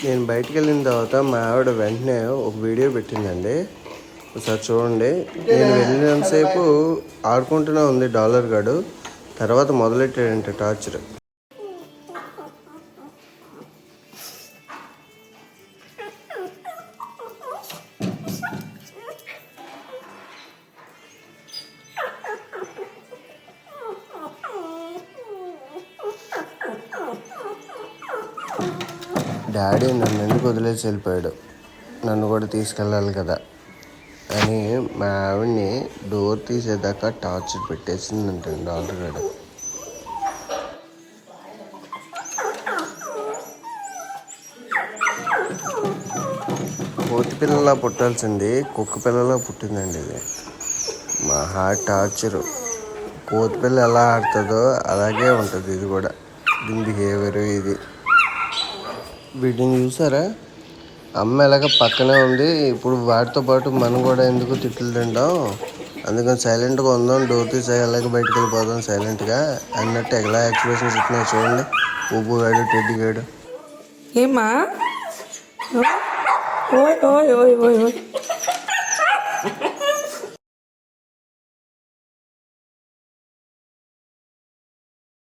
నేను బయటికి వెళ్ళిన తర్వాత మా ఆవిడ వెంటనే ఒక వీడియో పెట్టిందండి. ఒకసారి చూడండి. నేను వెళ్ళినంతసేపు ఆడుకుంటూనే ఉంది డాలర్ గాడు. తర్వాత మొదలెట్టాడంటే టార్చర్. డాడీ నన్ను ఎందుకు వదిలేసి వెళ్ళిపోయాడు, నన్ను కూడా తీసుకెళ్ళాలి కదా అని మా ఆవిడ్ని డోర్ తీసేదాకా టార్చర్ పెట్టేసిందంటే డాలర్ గాడు. కోతి పిల్లలా పుట్టాల్సింది కుక్క పిల్లలా పుట్టిందండి ఇది. మహా టార్చరు. కోతి పిల్ల ఎలా ఆడుతుందో అలాగే ఉంటుంది ఇది కూడా. దీని బిహేవియర్ ఇది. వీటిని చూసారా, అమ్మ ఎలాగ పక్కనే ఉంది. ఇప్పుడు వాటితో పాటు మనం కూడా ఎందుకు తిట్లు తింటాం, అందుకని సైలెంట్గా ఉందాం, డోర్ తీసి అలాగే బయటకు వెళ్ళిపోదాం సైలెంట్గా అన్నట్టు ఎలా ఎక్స్ప్రెషన్స్ ఇస్తున్నాయి చూడండి. ఉప్పు గాడు, టెడ్డి గాడు. ఏమా ఓయ్ ఓయ్ ఓయ్ ఓయ్ ఓయ్